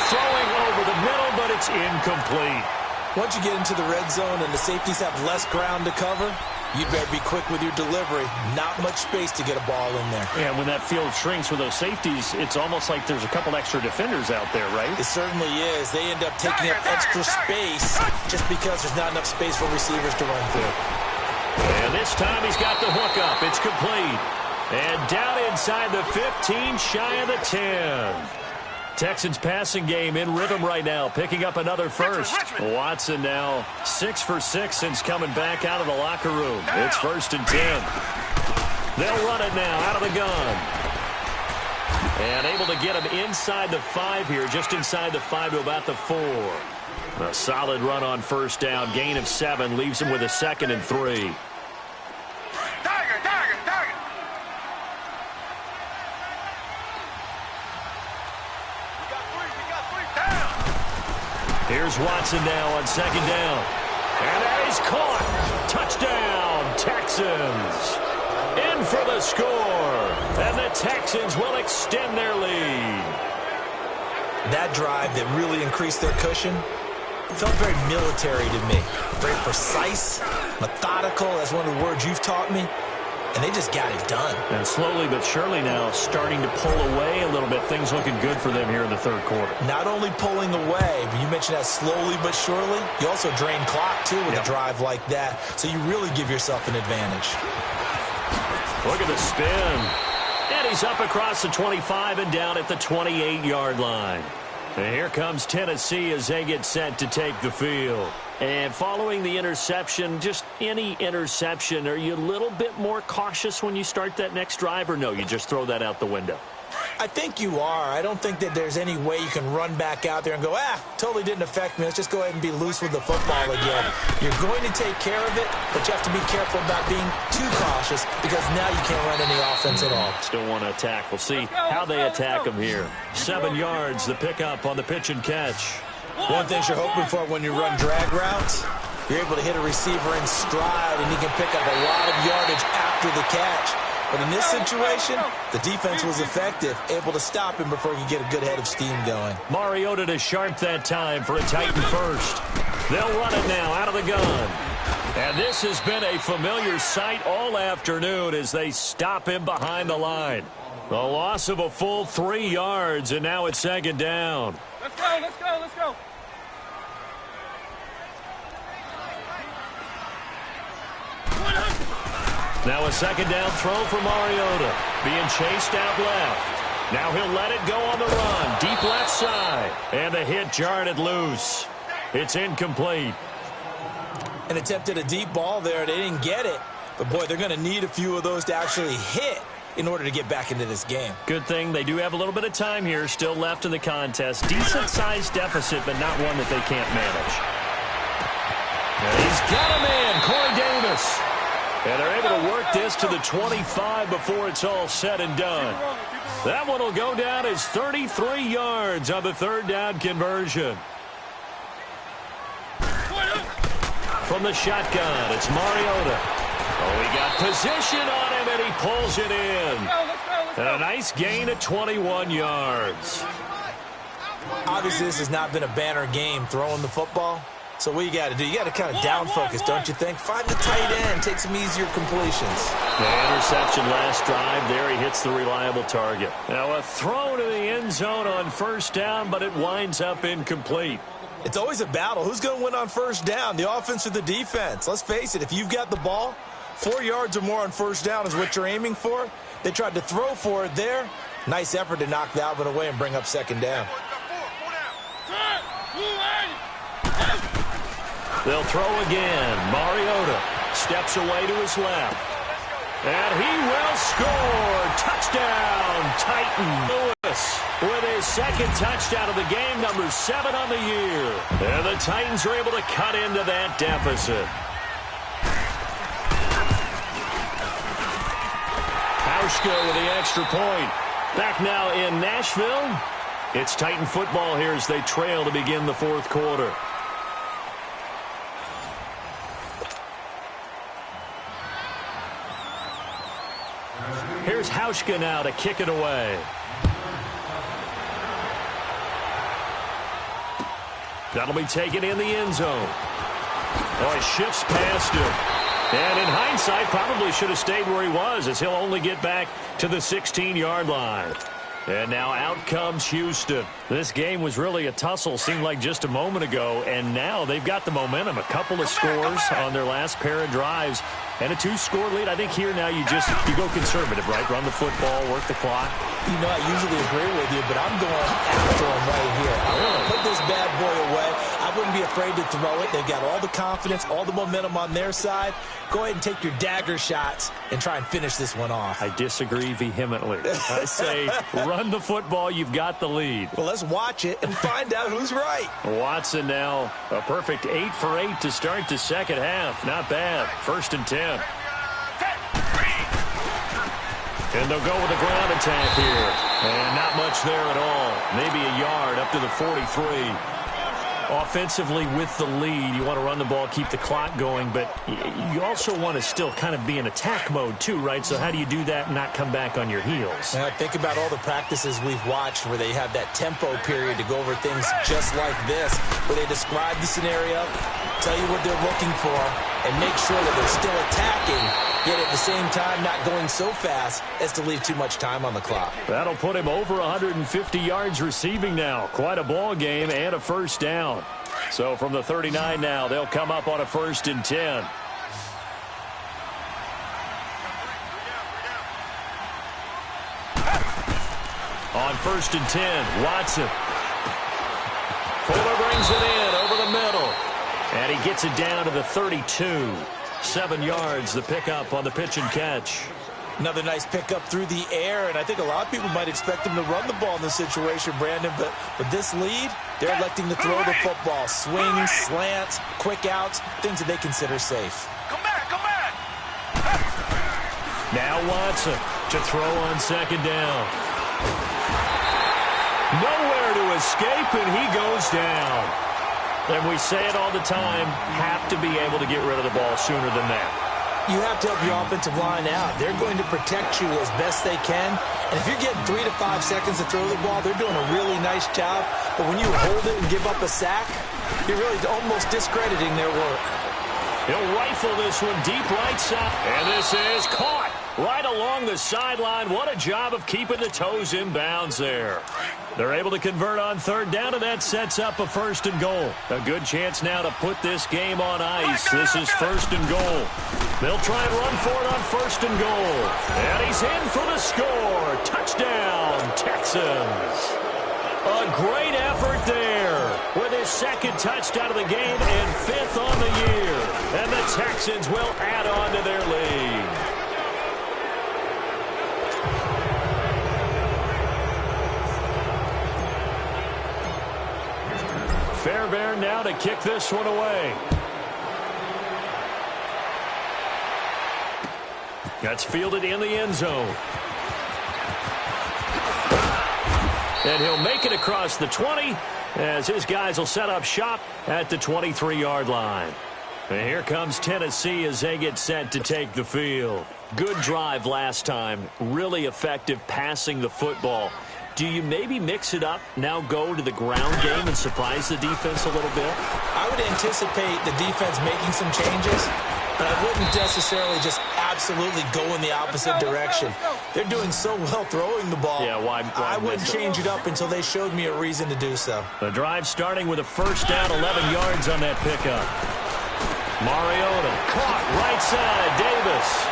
Throwing over the middle, but it's incomplete. Once you get into the red zone and the safeties have less ground to cover, you better be quick with your delivery. Not much space to get a ball in there. Yeah, when that field shrinks with those safeties, it's almost like there's a couple extra defenders out there, right? It certainly is. They end up taking up extra space just because there's not enough space for receivers to run through. And this time he's got the hook up. It's complete. And down inside the 15, shy of the 10. Texans passing game in rhythm right now, picking up another first. Watson now 6 for 6 since coming back out of the locker room. It's 1st and 10. They'll run it now out of the gun. And able to get him inside the 5 here, just inside the 5 to about the 4. A solid run on first down, gain of 7, leaves him with a 2nd and 3. Here's Watson now on 2nd down. And that is caught. Touchdown, Texans. In for the score. And the Texans will extend their lead. That drive that really increased their cushion felt very military to me. Very precise, methodical. That's one of the words you've taught me. and they just got it done. And slowly but surely now starting to pull away a little bit. Things looking good for them here in the third quarter. Not only pulling away, but you mentioned that slowly but surely. You also drain clock, too, with a drive like that. So you really give yourself an advantage. Look at the spin. And he's up across the 25 and down at the 28-yard line. And here comes Tennessee as they get set to take the field. And following the interception, just any interception, are you a little bit more cautious when you start that next drive, or no, you just throw that out the window? I think you are. I don't think that there's any way you can run back out there and go, totally didn't affect me. Let's just go ahead and be loose with the football again. You're going to take care of it, but you have to be careful about being too cautious because now you can't run any offense at all. Still want to attack. We'll see how they attack them here. 7 yards, the pickup on the pitch and catch. One thing you're hoping for when you run drag routes, you're able to hit a receiver in stride, and he can pick up a lot of yardage after the catch. But in this situation, the defense was effective, able to stop him before he could get a good head of steam going. Mariota to sharp that time for a Titan first. They'll run it now out of the gun. And this has been a familiar sight all afternoon as they stop him behind the line. The loss of a full 3 yards, and now it's second down. Let's go, let's go, let's go. Now a second down throw for Mariota. Being chased out left. Now he'll let it go on the run. Deep left side. And the hit jarred it loose. It's incomplete. And attempted a deep ball there. They didn't get it. But, boy, they're going to need a few of those to actually hit in order to get back into this game. Good thing they do have a little bit of time here still left in the contest. Decent-sized deficit, but not one that they can't manage. And he's got a man, Corey Davis. And they're able to work this to the 25 before it's all said and done. That one will go down as 33 yards on the third down conversion. From the shotgun, it's Mariota. Oh, he got position on him, and he pulls it in. And a nice gain of 21 yards. Obviously, this has not been a banner game throwing the football. So what you got to do, you got to kind of down focus, don't you think? Find the tight end, take some easier completions. The interception last drive there, he hits the reliable target. Now a throw to the end zone on first down, but it winds up incomplete. It's always a battle. Who's going to win on first down, the offense or the defense? Let's face it, if you've got the ball, 4 yards or more on first down is what you're aiming for. They tried to throw for it there. Nice effort to knock that one away and bring up second down. They'll throw again. Mariota steps away to his left. And he will score. Touchdown, Titan Lewis with his second touchdown of the game, number 7 on the year. And the Titans are able to cut into that deficit. Hauschka with the extra point. Back now in Nashville. It's Titan football here as they trail to begin the fourth quarter. Here's Hauschka now to kick it away. That'll be taken in the end zone. Oh, he shifts past him. And in hindsight, probably should have stayed where he was as he'll only get back to the 16-yard line. And now out comes Houston. This game was really a tussle, seemed like just a moment ago, and now they've got the momentum. A couple of scores on their last pair of drives and a 2-score lead. I think here now you go conservative, right? Run the football, work the clock. You know, I usually agree with you, but I'm going after him right here. I want to put this bad boy away. I wouldn't be afraid to throw it. They've got all the confidence, all the momentum on their side. Go ahead and take your dagger shots and try and finish this one off. I disagree vehemently. I say run the football. You've got the lead. Well, let's watch it and find out who's right. Watson now a perfect 8 for 8 to start the second half. Not bad. 1st and 10. And they'll go with a ground attack here. And not much there at all. Maybe a yard up to the 43. Offensively with the lead, you want to run the ball, keep the clock going, but you also want to still kind of be in attack mode too, right? So how do you do that and not come back on your heels? Now, think about all the practices we've watched where they have that tempo period to go over things just like this, where they describe the scenario, tell you what they're looking for, and make sure that they're still attacking, yet at the same time not going so fast as to leave too much time on the clock. That'll put him over 150 yards receiving now. Quite a ball game and a first down. So from the 39 now, they'll come up on a 1st and 10. On 1st and 10, Watson. Fuller brings it in over the middle. And he gets it down to the 32. 7 yards, the pickup on the pitch and catch. Another nice pickup through the air, and I think a lot of people might expect him to run the ball in this situation, Brandon, but with this lead, they're electing to throw the football. Swings, slants, quick outs, things that they consider safe. Come back, come back. Now Watson to throw on 2nd down. Nowhere to escape, and he goes down. And we say it all the time, have to be able to get rid of the ball sooner than that. You have to help your offensive line out. They're going to protect you as best they can. And if you're getting 3 to 5 seconds to throw the ball, they're doing a really nice job. But when you hold it and give up a sack, you're really almost discrediting their work. He'll rifle this one deep right side. And this is caught right along the sideline. What a job of keeping the toes in bounds there. They're able to convert on 3rd down, and that sets up a 1st and goal. A good chance now to put this game on ice. This is 1st and goal. They'll try and run for it on 1st and goal. And he's in for the score. Touchdown, Texans. A great effort there with his 2nd touchdown of the game and 5th on the year. And the Texans will add on to their lead. Fairbairn now to kick this one away. That's fielded in the end zone. And he'll make it across the 20 as his guys will set up shop at the 23-yard line. And here comes Tennessee as they get set to take the field. Good drive last time. Really effective passing the football. Do you maybe mix it up, now go to the ground game and surprise the defense a little bit? I would anticipate the defense making some changes, but I wouldn't necessarily just absolutely go in the opposite direction. They're doing so well throwing the ball. Yeah, why I wouldn't change it up until they showed me a reason to do so. The drive starting with a 1st down, 11 yards on that pickup. Mariota caught right side, Davis.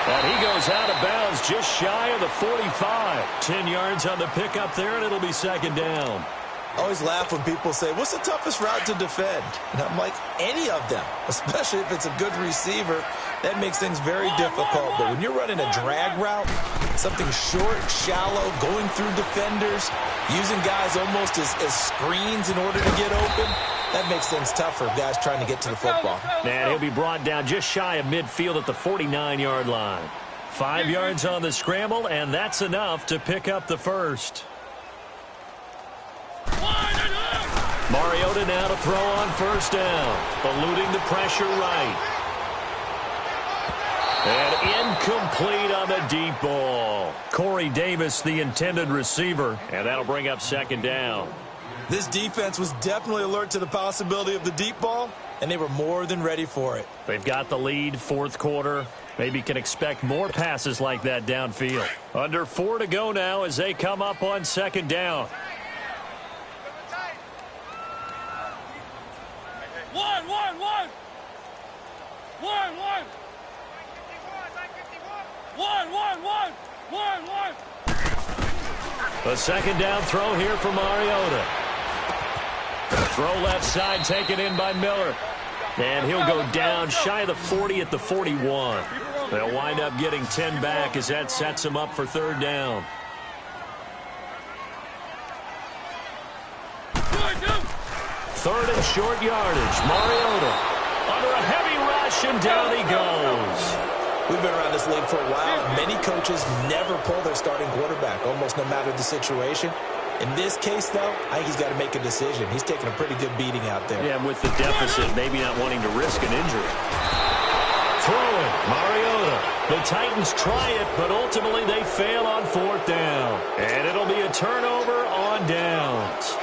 And he goes out of bounds just shy of the 45. 10 yards on the pickup there, and it'll be 2nd down. I always laugh when people say, what's the toughest route to defend? And I'm like, any of them, especially if it's a good receiver. That makes things very difficult. But when you're running a drag route, something short, shallow, going through defenders, using guys almost as screens in order to get open, that makes things tougher, guys trying to get to the football. And he'll be brought down just shy of midfield at the 49-yard line. 5 yards on the scramble, and that's enough to pick up the 1st. Mariota now to throw on 1st down, eluding the pressure right. And incomplete on the deep ball. Corey Davis, the intended receiver, and that'll bring up 2nd down. This defense was definitely alert to the possibility of the deep ball, and they were more than ready for it. They've got the lead, 4th quarter. Maybe can expect more passes like that downfield. Under 4 to go now as they come up on 2nd down. A 2nd down throw here for Mariota. Throw left side taken in by Miller. And he'll go down shy of the 40 at the 41. They'll wind up getting 10 back as that sets them up for 3rd down. Third and short yardage. Mariota under a heavy rush, and down he goes. We've been around this league for a while, and many coaches never pull their starting quarterback, almost no matter the situation. In this case, though, I think he's got to make a decision. He's taking a pretty good beating out there. Yeah, with the deficit, maybe not wanting to risk an injury. Throwing, Mariota. The Titans try it, but ultimately they fail on 4th down. And it'll be a turnover on downs.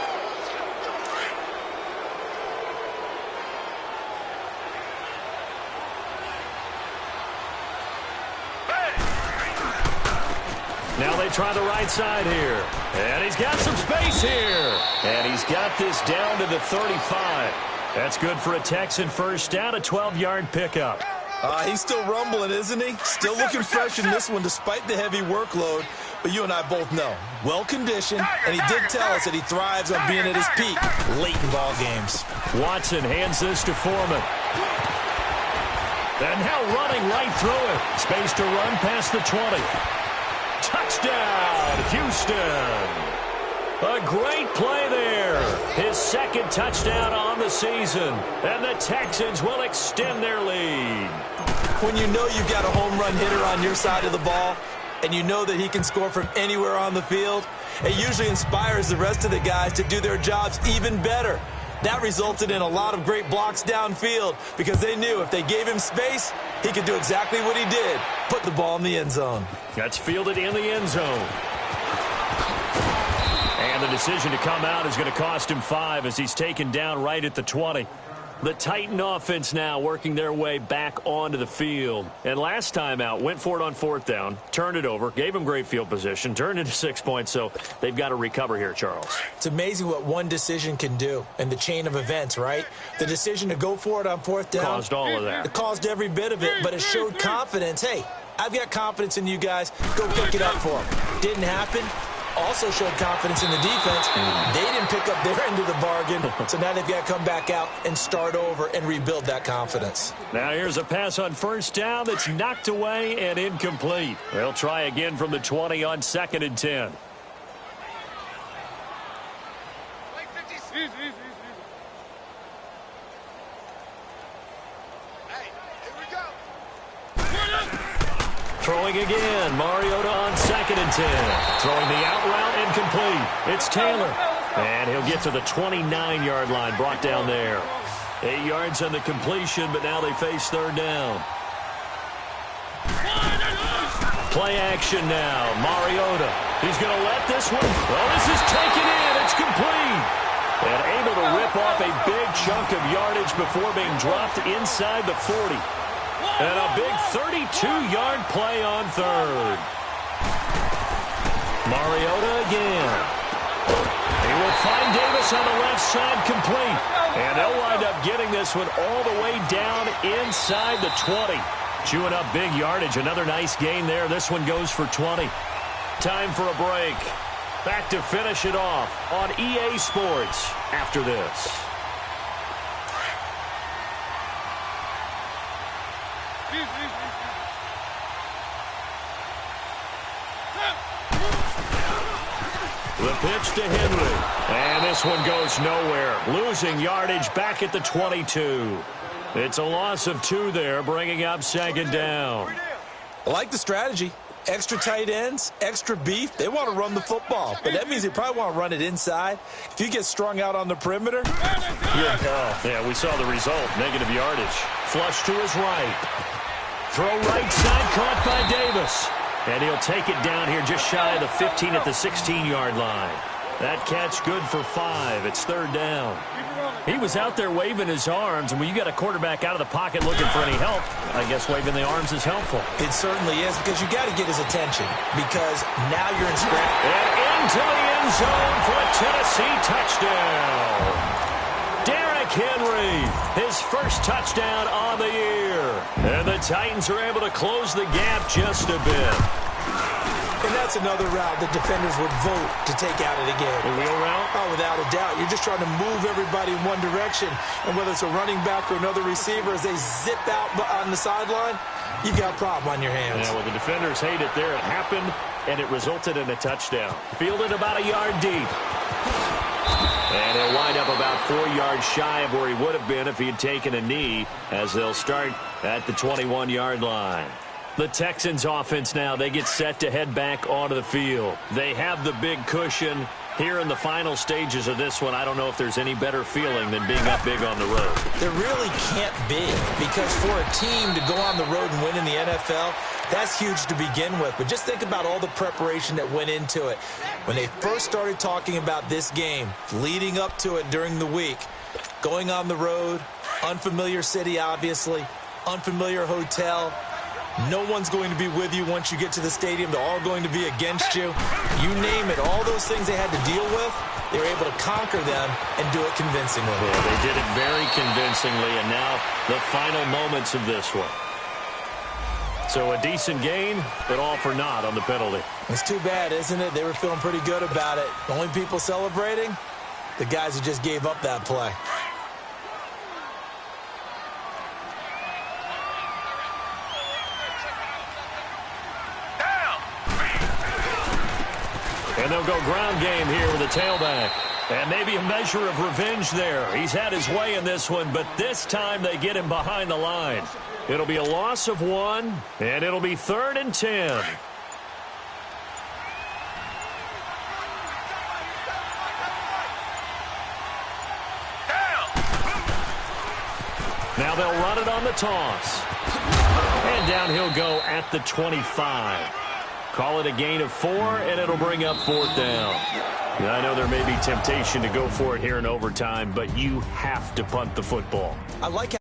they try the right side here. And he's got some space here. And he's got this down to the 35. That's good for a Texan first down, a 12-yard pickup. He's still rumbling, isn't he? Still looking fresh in this one despite the heavy workload. But you and I both know, well-conditioned, and he did tell us that he thrives on being at his peak late in ball games. Watson hands this to Foreman. And now running right through it. Space to run past the 20. Touchdown, Houston. A great play there. His second touchdown on the season. And the Texans will extend their lead. When you know you've got a home run hitter on your side of the ball, and you know that he can score from anywhere on the field, it usually inspires the rest of the guys to do their jobs even better. That resulted in a lot of great blocks downfield because they knew if they gave him space, he could do exactly what he did, put the ball in the end zone. That's fielded in the end zone. And the decision to come out is going to cost him 5 as he's taken down right at the 20. The Titan offense now working their way back onto the field. And last time out, went for it on 4th down, turned it over, gave him great field position, turned into 6 points, so they've got to recover here, Charles. It's amazing what one decision can do in the chain of events, right? The decision to go for it on 4th down. Caused all of that. It caused every bit of it, but it showed confidence. Hey, I've got confidence in you guys. Go pick it up for them. Didn't happen. Also showed confidence in the defense. They didn't pick up their end of the bargain, so now they've got to come back out and start over and rebuild that confidence. Now here's a pass on 1st down that's knocked away and incomplete. They'll try again from the 20 on 2nd and 10. Throwing again, Mariota on 2nd and 10. Throwing the out route incomplete. It's Taylor. And he'll get to the 29-yard line, brought down there. 8 yards on the completion, but now they face 3rd down. Play action now, Mariota. He's going to let this one. Well, this is taken in. It's complete. And able to rip off a big chunk of yardage before being dropped inside the 40. And a big 32-yard play on 3rd. Mariota again. He will find Davis on the left side, complete. And they'll wind up getting this one all the way down inside the 20. Chewing up big yardage. Another nice gain there. This one goes for 20. Time for a break. Back to finish it off on EA Sports after this. The pitch to Henry. And this one goes nowhere. Losing yardage back at the 22. It's a loss of 2 there, bringing up 2nd down. I like the strategy. Extra tight ends, extra beef. They want to run the football, but that means they probably want to run it inside. If you get strung out on the perimeter, you're in peril. Yeah, we saw the result. Negative yardage. Flush to his right. Throw right side, caught by Davis. And he'll take it down here just shy of the 15 at the 16-yard line. That catch good for 5. It's 3rd down. He was out there waving his arms, and when you got a quarterback out of the pocket looking for any help, I guess waving the arms is helpful. It certainly is, because you got to get his attention, because now you're in scramble. And into the end zone for a Tennessee touchdown. Derrick Henry, his first touchdown on the year. And the Titans are able to close the gap just a bit. And that's another route that defenders would vote to take out of the game. A wheel route? Oh, without a doubt. You're just trying to move everybody in one direction. And whether it's a running back or another receiver, as they zip out on the sideline, you've got a problem on your hands. Yeah, well, the defenders hate it there. It happened, and it resulted in a touchdown. Fielded about a yard deep. And he'll wind up about 4 yards shy of where he would have been if he had taken a knee, as they'll start at the 21-yard line. The Texans offense now, they get set to head back onto the field. They have the big cushion. Here in the final stages of this one, I don't know if there's any better feeling than being up big on the road. There really can't be, because for a team to go on the road and win in the NFL, that's huge to begin with. But just think about all the preparation that went into it. When they first started talking about this game, leading up to it during the week, going on the road, unfamiliar city, obviously, unfamiliar hotel, No one's going to be with you once you get to the stadium. They're all going to be against you. You name it, all those things they had to deal with, they were able to conquer them and do it convincingly. Yeah, they did it very convincingly, and now the final moments of this one. So a decent gain, but all for naught on the penalty. It's too bad, isn't it? They were feeling pretty good about it. The only people celebrating, the guys who just gave up that play. And they'll go ground game here with a tailback. And maybe a measure of revenge there. He's had his way in this one, but this time they get him behind the line. It'll be a loss of 1, and it'll be 3rd and 10. Now they'll run it on the toss. And down he'll go at the 25. Call it a gain of 4, and it'll bring up 4th down. Now, I know there may be temptation to go for it here in overtime, but you have to punt the football. I like